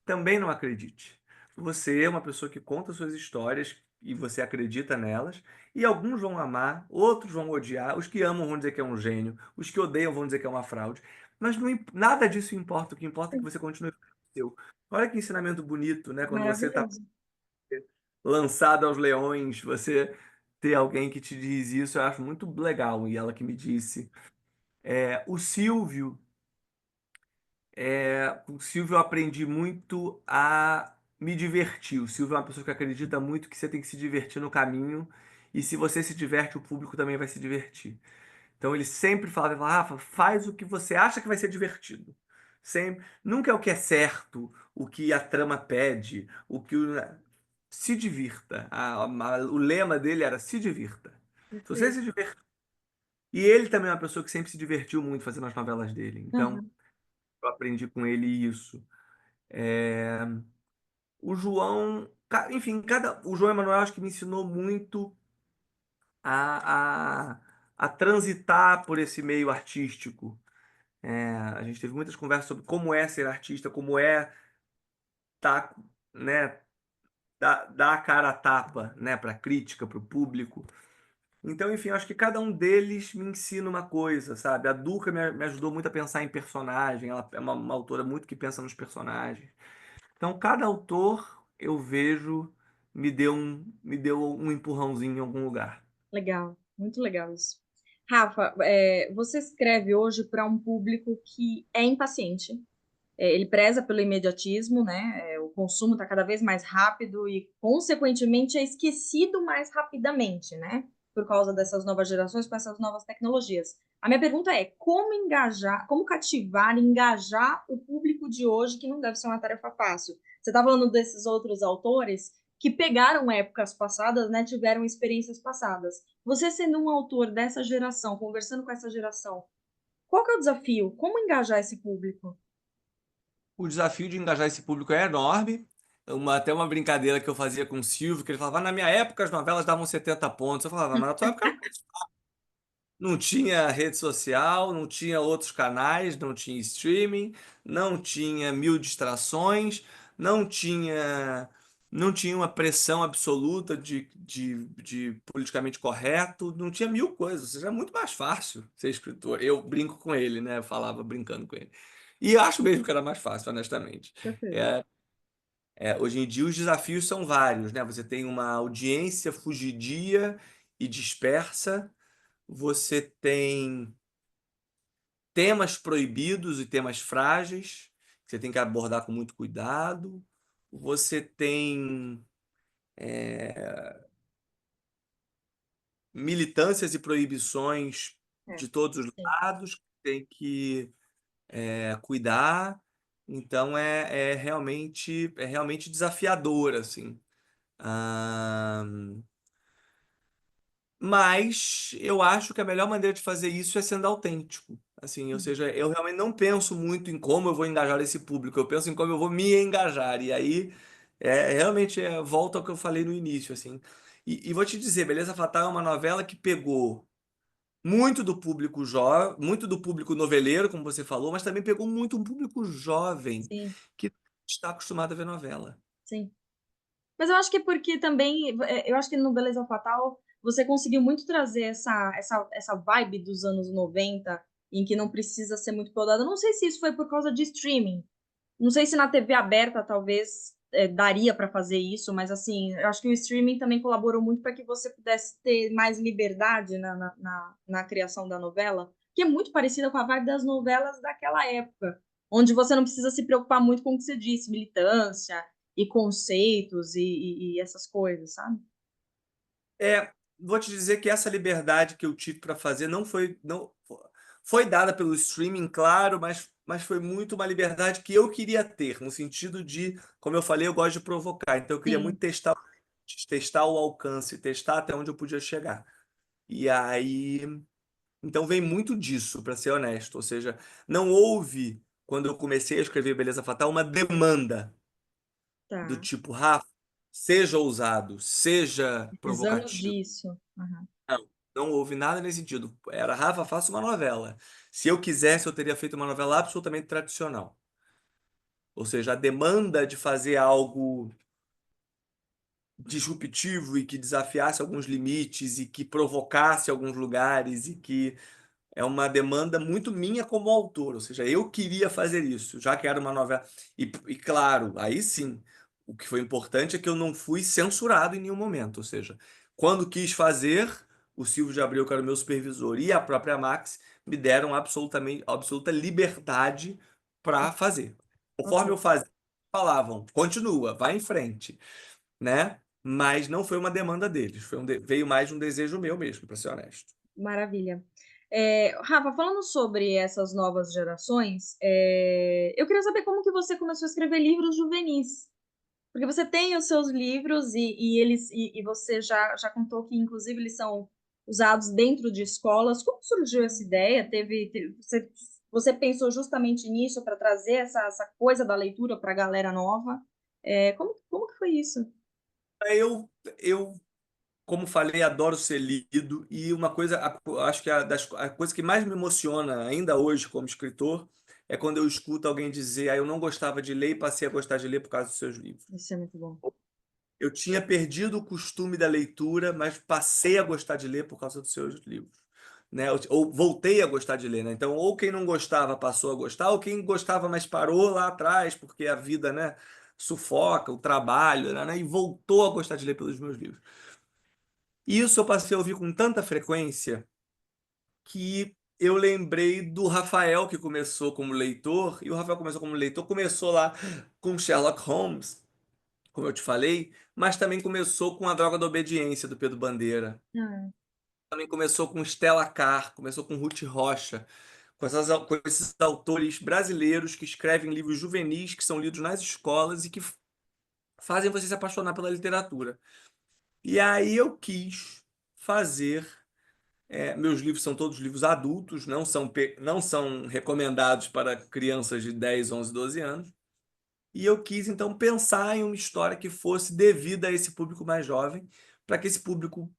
B: Também não acredite. Você é uma pessoa que conta suas histórias e você acredita nelas, e alguns vão amar, outros vão odiar, os que amam vão dizer que é um gênio, os que odeiam vão dizer que é uma fraude, mas nada disso importa, o que importa é que você continue fazendo o seu. Olha que ensinamento bonito, né? Quando você está
A: Maravilhoso.
B: lançado aos leões, você ter alguém que te diz isso, eu acho muito legal, e ela que me disse. O Silvio, com o Silvio eu aprendi muito a me divertir. O Silvio é uma pessoa que acredita muito que você tem que se divertir no caminho, e se você se diverte, o público também vai se divertir. Então ele sempre falava, Rafa, faz o que você acha que vai ser divertido. Sempre, nunca é o que é certo, o que a trama pede, se divirta. O lema dele era se divirta. Se você
A: Perfeito.
B: se divertir. E ele também é uma pessoa que sempre se divertiu muito fazendo as novelas dele. Então,
A: Aham.
B: eu aprendi com ele isso. É, O João, enfim, o João Emanuel acho que me ensinou muito a, a, a transitar por esse meio artístico. A gente teve muitas conversas sobre como é ser artista, como é tá, né, dar a cara a tapa, né, para a crítica, para o público. Então, enfim, acho que cada um deles me ensina uma coisa, sabe? A Duca me ajudou muito a pensar em personagem, ela é uma autora muito que pensa nos personagens. Então, cada autor, eu vejo, me deu um empurrãozinho em algum lugar.
A: Legal, muito legal isso. Rafa, você escreve hoje para um público que é impaciente. Ele preza pelo imediatismo, né? O consumo está cada vez mais rápido e, consequentemente, é esquecido mais rapidamente, né? Por causa dessas novas gerações, com essas novas tecnologias. A minha pergunta é: como engajar, como cativar, engajar o público de hoje, que não deve ser uma tarefa fácil? Você está falando desses outros autores que pegaram épocas passadas, né? Tiveram experiências passadas. Você sendo um autor dessa geração, conversando com essa geração, qual que é o desafio? Como engajar esse público?
B: O desafio de engajar esse público é enorme. até uma brincadeira que eu fazia com o Silvio, que ele falava, na minha época as novelas davam 70 pontos. Eu falava, mas na tua época não tinha rede social, não tinha outros canais, não tinha streaming, não tinha mil distrações, não tinha, não tinha uma pressão absoluta de politicamente correto, não tinha mil coisas. Ou seja, é muito mais fácil ser escritor. Eu brinco com ele, né? Eu falava brincando com ele. E eu acho mesmo que era mais fácil, honestamente.
A: Perfeito.
B: É, hoje em dia os desafios são vários, né? Você tem uma audiência fugidia e dispersa, você tem temas proibidos e temas frágeis, que você tem que abordar com muito cuidado. Você tem militâncias e proibições
A: É,
B: de todos os
A: sim,
B: lados, que tem que cuidar. Então é realmente desafiador, assim. Ah, Mas eu acho que a melhor maneira de fazer isso é sendo autêntico. Assim, ou seja, eu realmente não penso muito em como eu vou engajar esse público, eu penso em como eu vou me engajar. E aí, realmente, volta ao que eu falei no início, assim. E vou te dizer, Beleza Fatal é uma novela que pegou muito do público jovem, muito do público noveleiro, como você falou, mas também pegou muito um público jovem
A: sim,
B: que está acostumado a ver novela.
A: sim. Mas eu acho que porque também, eu acho que no Beleza Fatal você conseguiu muito trazer essa vibe dos anos 90 em que não precisa ser muito podada. Não sei se isso foi por causa de streaming. Não sei se na TV aberta talvez daria para fazer isso, mas assim, eu acho que o streaming também colaborou muito para que você pudesse ter mais liberdade na criação da novela, que é muito parecida com a vibe das novelas daquela época, onde você não precisa se preocupar muito com o que você disse, militância e conceitos e essas coisas, sabe?
B: Vou te dizer que essa liberdade que eu tive para fazer não foi dada pelo streaming, claro, mas foi muito uma liberdade que eu queria ter, no sentido de, como eu falei, eu gosto de provocar, então eu queria muito
A: Sim,
B: testar o alcance, testar até onde eu podia chegar. E aí, então vem muito disso, para ser honesto, ou seja, não houve, quando eu comecei a escrever Beleza Fatal, uma demanda do
A: tá.
B: tipo, Rafa, seja ousado, seja
A: Precisamos
B: provocativo.
A: disso. Aham.
B: Não, não houve nada nesse sentido. Era, Rafa, faça uma novela. Se eu quisesse, eu teria feito uma novela absolutamente tradicional. Ou seja, a demanda de fazer algo disruptivo e que desafiasse alguns limites e que provocasse alguns lugares e que é uma demanda muito minha como autor, ou seja, eu queria fazer isso, já que era uma novela. E claro, aí sim, o que foi importante é que eu não fui censurado em nenhum momento, ou seja, quando quis fazer, o Silvio de Abreu, que era o meu supervisor, e a própria Max me deram absoluta liberdade para fazer. Conforme eu
A: Ok.
B: fazia, falavam, continua, vai em frente, né? Mas não foi uma demanda deles, veio mais de um desejo meu mesmo, para ser honesto.
A: Maravilha. Rafa, falando sobre essas novas gerações, eu queria saber como que você começou a escrever livros juvenis. Porque você tem os seus livros e você já contou que, inclusive, eles são usados dentro de escolas. Como surgiu essa ideia? Você pensou justamente nisso para trazer essa coisa da leitura para a galera nova? Como que foi isso?
B: Eu como falei, adoro ser lido e uma coisa, acho que a coisa que mais me emociona ainda hoje como escritor é quando eu escuto alguém dizer, eu não gostava de ler e passei a gostar de ler por causa dos seus livros.
A: Isso é muito bom.
B: Eu tinha perdido o costume da leitura, mas passei a gostar de ler por causa dos seus livros. Né? Ou voltei a gostar de ler, né? Então, ou quem não gostava passou a gostar, ou quem gostava, mas parou lá atrás, porque a vida, né, sufoca, o trabalho, né, e voltou a gostar de ler pelos meus livros. Isso eu passei a ouvir com tanta frequência que eu lembrei do Rafael, que começou como leitor, e o Rafael começou como leitor, começou lá com Sherlock Holmes, como eu te falei, mas também começou com A Droga da Obediência, do Pedro Bandeira.
A: Ah,
B: Também começou com Stella Carr, começou com Ruth Rocha, com esses autores brasileiros que escrevem livros juvenis que são lidos nas escolas e que fazem você se apaixonar pela literatura. E aí eu quis fazer. Meus livros são todos livros adultos, não são recomendados para crianças de 10, 11, 12 anos. e eu quis então pensar em uma história que fosse devida a esse público mais jovem, para que esse público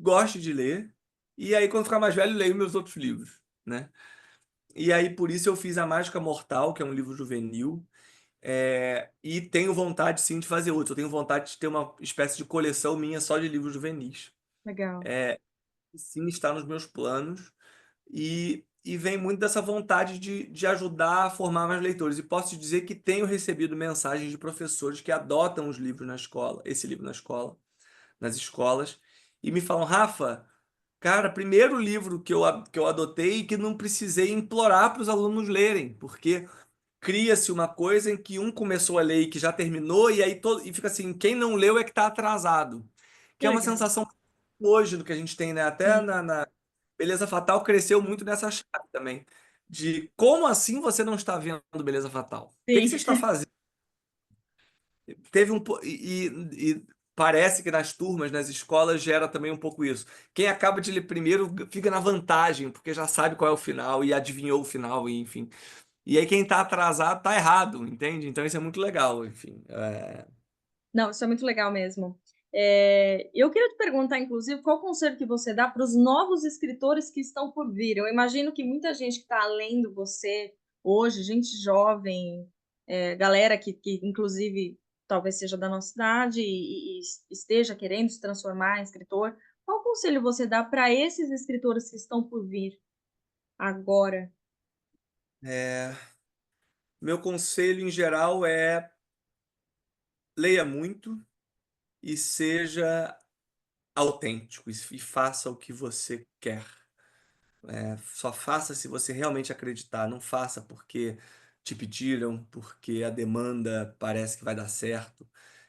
B: goste de ler, e aí quando ficar mais velho leio meus outros livros, né. E aí por isso eu fiz A Mágica Mortal, que é um livro juvenil, e tenho vontade sim de fazer outros, eu tenho vontade de ter uma espécie de coleção minha só de livros juvenis.
A: Legal.
B: Sim, está nos meus planos, e vem muito dessa vontade de ajudar a formar mais leitores. E posso te dizer que tenho recebido mensagens de professores que adotam os livros na escola, esse livro na escola, nas escolas, e me falam: "Rafa, cara, primeiro livro que eu adotei e que não precisei implorar para os alunos lerem, porque cria-se uma coisa em que um começou a ler e que já terminou, e aí todo e fica assim, quem não leu é que está atrasado". Que
A: Que
B: é uma
A: legal.
B: sensação hoje do que a gente tem, né, até
A: Sim,
B: na Beleza Fatal cresceu muito nessa chave também, de como assim você não está vendo Beleza Fatal? O que que
A: sim.
B: você está fazendo? Teve um po e parece que nas turmas, nas escolas, gera também um pouco isso. Quem acaba de ler primeiro fica na vantagem, porque já sabe qual é o final e adivinhou o final e enfim. E aí quem está atrasado está errado, entende? Então isso é muito legal, enfim.
A: Não, isso é muito legal mesmo. Eu queria te perguntar, inclusive, qual conselho que você dá para os novos escritores que estão por vir? Eu imagino que muita gente que está lendo você hoje, gente jovem, galera que inclusive talvez seja da nossa idade e esteja querendo se transformar em escritor. Qual conselho você dá para esses escritores que estão por vir agora?
B: É, meu conselho em geral é leia muito e seja autêntico e faça o que você quer. Só faça se você realmente acreditar, não faça porque te pediram, porque a demanda parece que vai dar certo.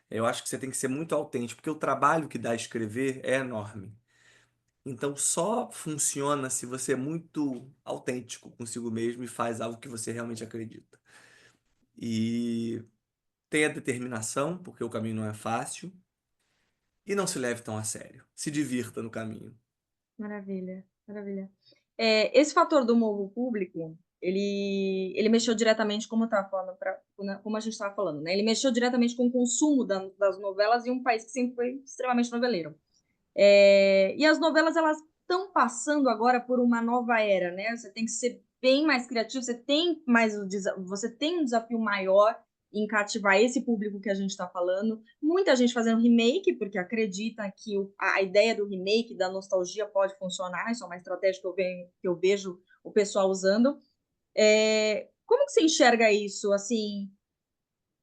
B: Eu acho que você tem que ser muito autêntico, porque o trabalho que dá a escrever é enorme. Então só funciona se você é muito autêntico consigo mesmo e faz algo que você realmente acredita. E tenha determinação, porque o caminho não é fácil, e não se leve tão a sério. Se divirta no caminho.
A: Maravilha, maravilha. Esse fator do novo público, ele mexeu diretamente, como eu estava falando como a gente estava falando, né, ele mexeu diretamente com o consumo das novelas em um país que sempre foi extremamente noveleiro. E as novelas elas estão passando agora por uma nova era, né? Você tem que ser bem mais criativo, você tem um desafio maior em cativar esse público que a gente está falando. Muita gente fazendo remake, porque acredita que a ideia do remake, da nostalgia, pode funcionar. Isso é uma estratégia que eu vejo o pessoal usando. Como que você enxerga isso? Assim,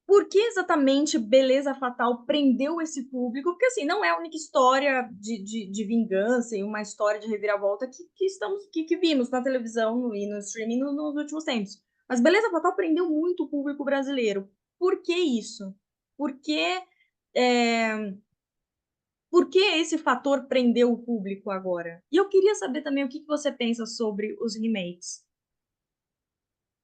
A: por que exatamente Beleza Fatal prendeu esse público? Porque, assim, não é a única história de vingança e uma história de reviravolta que vimos na televisão e no streaming nos últimos tempos. Mas Beleza Fatal prendeu muito o público brasileiro. Por que isso? Por que, eh, por que esse fator prendeu o público agora? E eu queria saber também o que você pensa sobre os remakes.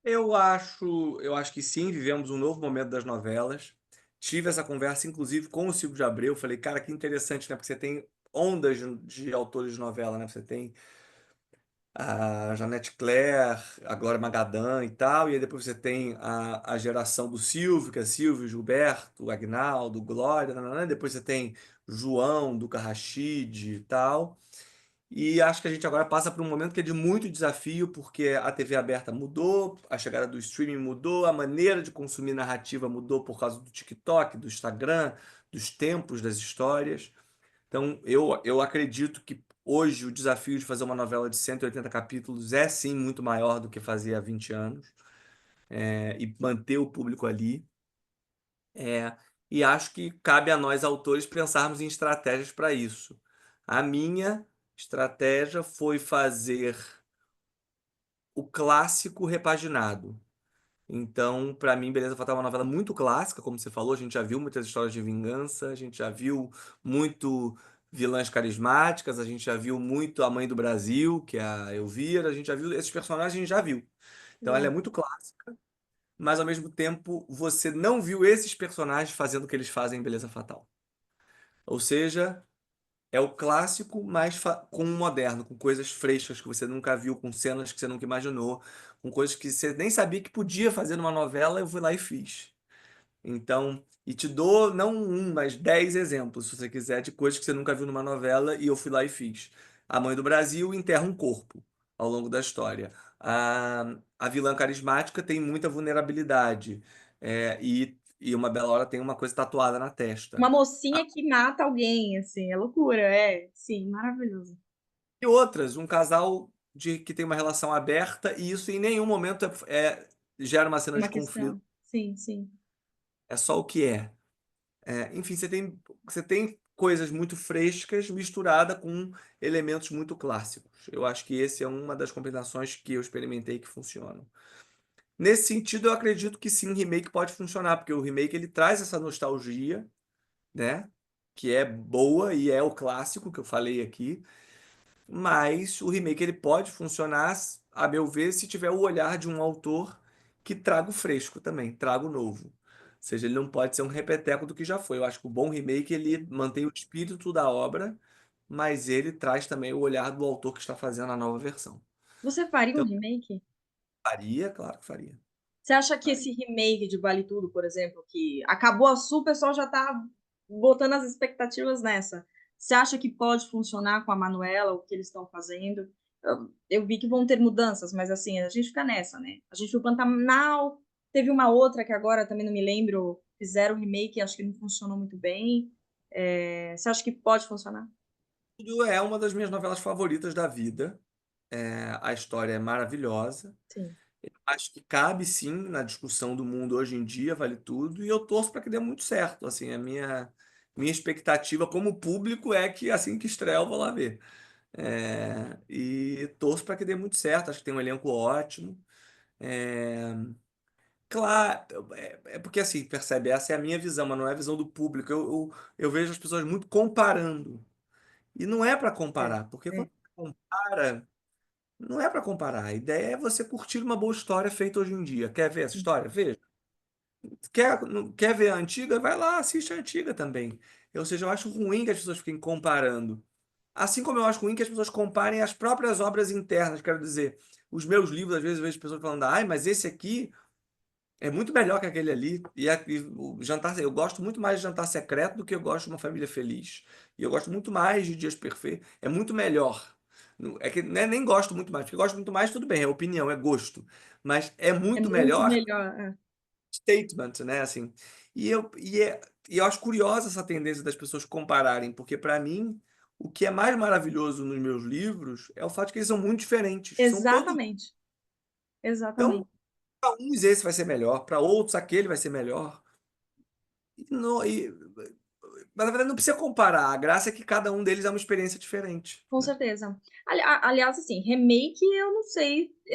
B: Eu acho que sim, vivemos um novo momento das novelas. Tive essa conversa, inclusive, com o Silvio de Abreu. Falei, cara, que interessante, né? Porque você tem ondas de autores de novela, né? Você tem a Janete Claire, a Glória Magadã e tal, e aí depois você tem a geração do Silvio, que é Silvio, Gilberto, Agnaldo, Glória, nananã, depois você tem João, Duca Rachid e tal. E acho que a gente agora passa por um momento que é de muito desafio, porque a TV aberta mudou, a chegada do streaming mudou, a maneira de consumir narrativa mudou por causa do TikTok, do Instagram, dos tempos das histórias. Então, eu acredito que hoje o desafio de fazer uma novela de 180 capítulos é sim muito maior do que fazia há 20 anos, e manter o público ali. É, e acho que cabe a nós, autores, pensarmos em estratégias para isso. A minha estratégia foi fazer o clássico repaginado. Então, para mim, Beleza Fatal é uma novela muito clássica, como você falou, a gente já viu muitas histórias de vingança, a gente já viu muito vilãs carismáticas, a gente já viu muito a Mãe do Brasil, que é a Elvira, a gente já viu esses personagens, a gente já viu. Então ela é muito clássica, mas ao mesmo tempo você não viu esses personagens fazendo o que eles fazem em Beleza Fatal. Ou seja, é o clássico, mas com o moderno, com coisas frescas que você nunca viu, com cenas que você nunca imaginou, com coisas que você nem sabia que podia fazer numa novela, eu fui lá e fiz. Então, e te dou não um, mas 10 exemplos, se você quiser, de coisas que você nunca viu numa novela e eu fui lá e fiz. A Mãe do Brasil enterra um corpo ao longo da história. A vilã carismática tem muita vulnerabilidade. E Uma Bela Hora tem uma coisa tatuada na
A: Uma
B: testa.
A: mocinha que mata alguém, assim, é loucura, é, sim, maravilhoso.
B: E outras, um casal que tem uma relação aberta e isso em nenhum momento gera uma cena
A: Uma
B: de conflito.
A: questão, sim, sim.
B: É só o que é. Enfim, você tem coisas muito frescas misturada com elementos muito clássicos. Eu acho que esse é uma das combinações que eu experimentei que funcionam. Nesse sentido, eu acredito que sim, o remake pode funcionar, porque o remake ele traz essa nostalgia, né? Que é boa e é o clássico que eu falei aqui, mas o remake ele pode funcionar, a meu ver, se tiver o olhar de um autor que traga o fresco também, traga o novo. Ou seja, ele não pode ser um repeteco do que já foi. Eu acho que o bom remake ele mantém o espírito da obra, mas ele traz também o olhar do autor que está fazendo a nova versão.
A: Você faria um
B: Então,
A: remake?
B: faria, claro que faria.
A: Você acha que
B: Faria.
A: esse remake de Vale Tudo, por exemplo, que acabou a Sul, o pessoal já tá botando as expectativas nessa. Você acha que pode funcionar com a Manuela, o que eles estão fazendo? Eu vi que vão ter mudanças, mas assim, a gente fica nessa, né? A gente viu Pantanal, teve uma outra que agora também não me lembro, fizeram um remake e acho que não funcionou muito bem. É, você acha que pode funcionar?
B: Tudo é uma das minhas novelas favoritas da vida. A história é maravilhosa.
A: Sim,
B: Acho que cabe sim na discussão do mundo hoje em dia, vale tudo, e eu torço para que dê muito certo. Assim, a minha expectativa como público é que assim que estrear eu vou lá ver. E torço para que dê muito certo. Acho que tem um elenco ótimo. É, claro, é porque assim, percebe, essa é a minha visão, mas não é a visão do público. Eu vejo as pessoas muito comparando. E não é para
A: é,
B: comparar, porque quando
A: é.
B: você compara, não é para comparar. A ideia é você curtir uma boa história feita hoje em dia. Quer ver essa
A: Sim.
B: história? Veja. Quer ver a antiga? Vai lá, assiste a antiga também. Ou seja, eu acho ruim que as pessoas fiquem comparando. Assim como eu acho ruim que as pessoas comparem as próprias obras internas. Quero dizer, os meus livros, às vezes, eu vejo pessoas falando, ai, mas esse aqui é muito melhor que aquele ali. E o Jantar, eu gosto muito mais de Jantar Secreto do que eu gosto de Uma Família Feliz. E eu gosto muito mais de Dias Perfeitos. É muito melhor. É que né, nem gosto muito mais, porque gosto muito mais, tudo bem, é opinião, é gosto. Mas é
A: É
B: muito
A: muito
B: melhor
A: melhor. É.
B: statement, né? Assim, e eu acho curiosa essa tendência das pessoas compararem, porque para mim o que é mais maravilhoso nos meus livros é o fato de que eles são muito diferentes. São todos.
A: Exatamente,
B: Então,
A: exatamente.
B: para uns esse vai ser melhor, para outros aquele vai ser melhor. Mas na verdade não precisa comparar. A graça é que cada um deles é uma experiência diferente,
A: Com
B: né?
A: certeza. Aliás, assim, remake eu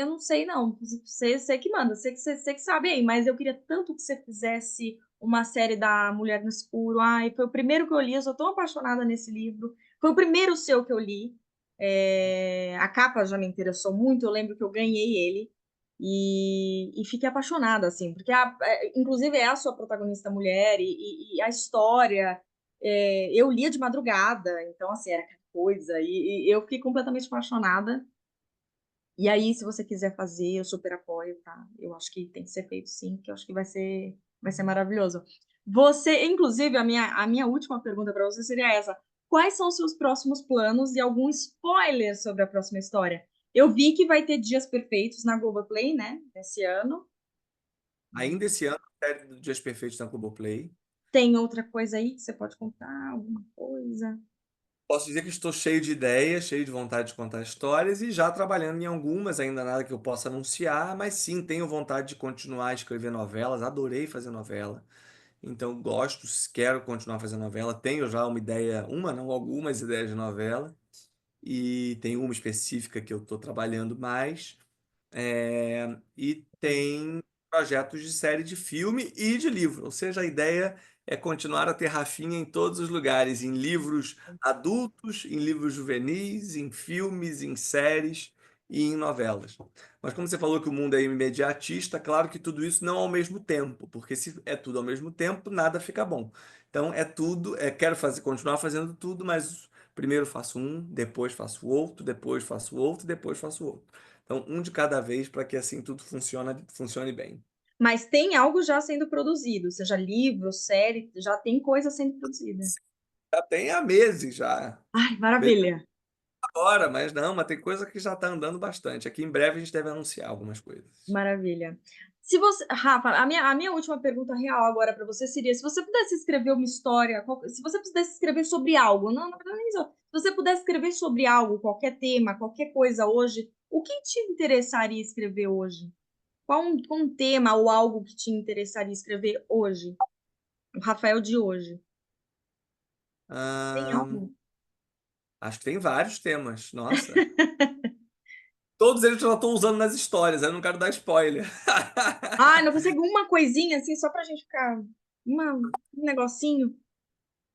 A: não sei não. Você que manda, você que sabe aí, mas eu queria tanto que você fizesse uma série da Mulher no Escuro. Ai, foi o primeiro que eu li, eu sou tão apaixonada nesse livro. Foi o primeiro seu que eu li. É, a capa já me interessou muito, eu lembro que eu ganhei ele e fiquei apaixonada, assim, porque inclusive é a sua protagonista mulher e a história. Eu lia de madrugada, então assim, era coisa, e eu fiquei completamente apaixonada. E aí, se você quiser fazer, eu super apoio, tá? Eu acho que tem que ser feito sim, que eu acho que vai ser maravilhoso. Você, inclusive, a minha última pergunta para você seria essa: quais são os seus próximos planos e algum spoiler sobre a próxima história? Eu vi que vai ter Dias Perfeitos na Globoplay, né? Esse ano.
B: Ainda esse ano, a série do Dias Perfeitos na Globoplay.
A: Tem outra coisa aí que você pode contar? Alguma coisa?
B: Posso dizer que estou cheio de ideias, cheio de vontade de contar histórias e já trabalhando em algumas, ainda nada que eu possa anunciar, mas sim, tenho vontade de continuar a escrever novelas, adorei fazer novela. Então gosto, quero continuar fazendo novela, tenho já uma ideia, uma não, algumas ideias de novela e tem uma específica que eu estou trabalhando mais. E tem projetos de série de filme e de livro. Ou seja, a ideia é continuar a ter Rafinha em todos os lugares, em livros adultos, em livros juvenis, em filmes, em séries e em novelas. Mas como você falou que o mundo é imediatista, claro que tudo isso não ao mesmo tempo, porque se é tudo ao mesmo tempo, nada fica bom. Então é tudo, quero fazer, continuar fazendo tudo, mas primeiro faço um, depois faço outro, depois faço outro, depois faço outro. Então, um de cada vez para que assim tudo funcione bem.
A: Mas tem algo já sendo produzido, seja livro, série, já tem coisa sendo produzida.
B: Já tem há meses já.
A: Ai,
B: Mesmo
A: maravilha,
B: agora, mas não, mas tem coisa que já está andando bastante. Aqui em breve a gente deve anunciar algumas coisas.
A: maravilha. Se você, Rafa, a minha última pergunta real agora para você seria: se você pudesse escrever uma história, se você pudesse escrever sobre algo, não, não, não, nem só, se você pudesse escrever sobre algo, qualquer tema, qualquer coisa hoje, o que te interessaria escrever hoje? Qual um tema ou algo que te interessaria escrever hoje? O Rafael de hoje. Tem
B: Ahn,
A: algo?
B: acho que tem vários temas. Nossa. Todos eles eu já estou usando nas histórias, eu não quero dar spoiler.
A: Ah, não consegue uma coisinha assim, só pra gente ficar. Um negocinho?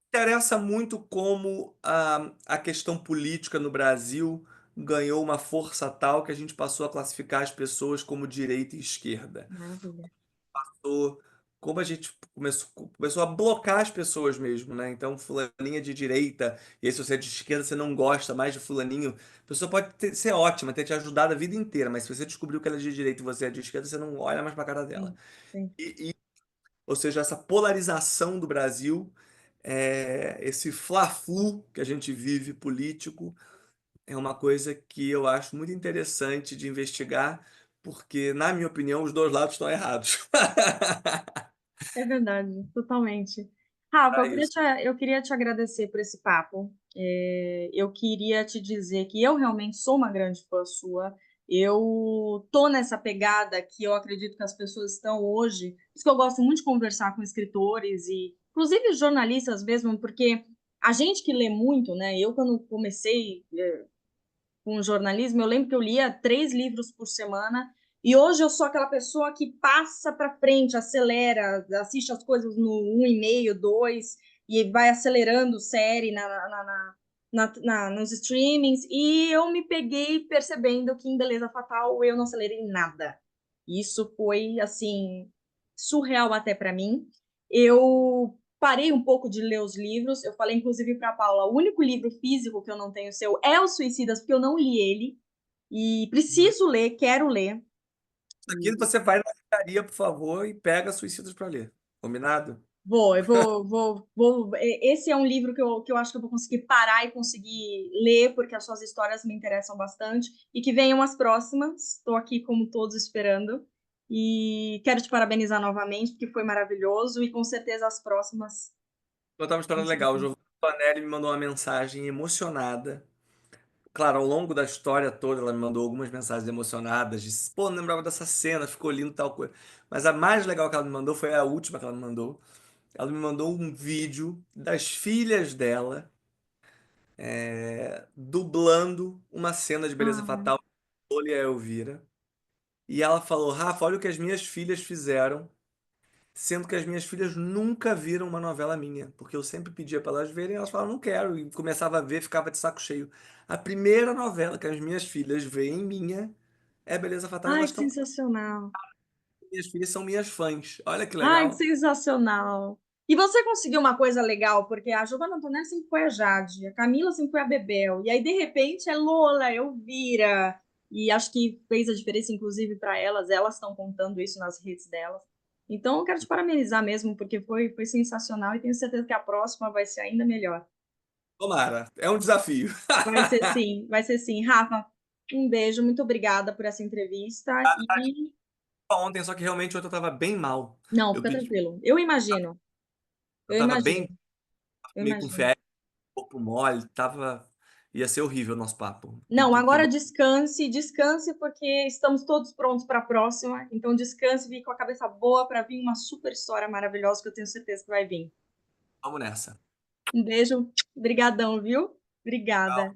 B: Interessa muito como a questão política no Brasil ganhou uma força tal que a gente passou a classificar as pessoas como direita e esquerda.
A: Maravilha.
B: Passou- Como a gente começou a blocar as pessoas mesmo, né? Então, fulaninha de direita, e aí se você é de esquerda, você não gosta mais de fulaninho. A pessoa pode ser ótima, ter te ajudado a vida inteira, mas se você descobriu que ela é de direita e você é de esquerda, você não olha mais pra cara dela.
A: Sim, sim.
B: Ou seja, essa polarização do Brasil, esse fla-flu que a gente vive político, é uma coisa que eu acho muito interessante de investigar, porque, na minha opinião, os dois lados estão errados.
A: É verdade, totalmente. Rafa,
B: É isso.
A: eu queria te agradecer por esse papo. Eu queria te dizer que eu realmente sou uma grande fã sua. Eu tô nessa pegada que eu acredito que as pessoas estão hoje. Por isso que eu gosto muito de conversar com escritores e, inclusive, jornalistas mesmo, porque a gente que lê muito, né? Eu, quando comecei com jornalismo, eu lembro que eu lia 3 livros por semana e hoje eu sou aquela pessoa que passa para frente, acelera, assiste as coisas no 1,5, 2 e vai acelerando série nos streamings. E eu me peguei percebendo que em Beleza Fatal eu não acelerei nada. Isso foi assim surreal até para mim. Eu parei um pouco de ler os livros. Eu falei, inclusive, para a Paula, o único livro físico que eu não tenho seu é Os Suicidas, porque eu não li ele. E preciso ler, quero ler.
B: Aqui
A: E
B: você vai na livraria, por favor, e pega Suicidas para ler. Combinado?
A: eu vou. Esse é um livro que eu acho que eu vou conseguir parar e conseguir ler, porque as suas histórias me interessam bastante. E que venham as próximas. Estou aqui, como todos, esperando. E quero te parabenizar novamente, porque foi maravilhoso. E com certeza as próximas
B: Contar uma história
A: vão ser.
B: legal. O Giovanni Antonelli me mandou uma mensagem emocionada. Claro, ao longo da história toda, ela me mandou algumas mensagens emocionadas. Disse, pô, não lembrava dessa cena, ficou lindo tal coisa. Mas a mais legal que ela me mandou foi a última que ela me mandou. Ela me mandou um vídeo das filhas dela dublando uma cena de Beleza
A: Ah,
B: Fatal, Lola e a Elvira. E ela falou, Rafa, olha o que as minhas filhas fizeram, sendo que as minhas filhas nunca viram uma novela minha, porque eu sempre pedia para elas verem, elas falavam, não quero, e começava a ver, ficava de saco cheio. A primeira novela que as minhas filhas veem minha é Beleza Fatal, e
A: ai,
B: elas
A: que
B: estão,
A: sensacional.
B: minhas filhas são minhas fãs. Olha que
A: Ai, que
B: legal.
A: sensacional. E você conseguiu uma coisa legal, porque a Giovanna Antonelli sempre foi a Jade, a Camila sempre foi a Bebel, e aí, de repente, é Lola, Elvira, e acho que fez a diferença, inclusive, para elas estão contando isso nas redes delas. Então, eu quero te parabenizar mesmo, porque foi sensacional, e tenho certeza que a próxima vai ser ainda melhor.
B: Tomara, é um desafio.
A: Vai ser sim, vai ser sim. Rafa, um beijo, muito obrigada por essa entrevista, e...
B: Ontem, só que realmente ontem eu tava bem mal.
A: Não,
B: Eu
A: fica
B: pedi,
A: tranquilo. Eu imagino,
B: eu
A: eu
B: tava
A: imagino,
B: bem,
A: eu
B: meio com
A: imagino.
B: febre, corpo mole, ia ser horrível o nosso papo.
A: Não,
B: Que
A: agora
B: bom.
A: descanse, descanse, porque estamos todos prontos para a próxima. Então, descanse, fique com a cabeça boa para vir uma super história maravilhosa que eu tenho certeza que vai vir.
B: Vamos nessa.
A: Um beijo, brigadão, viu? Obrigada.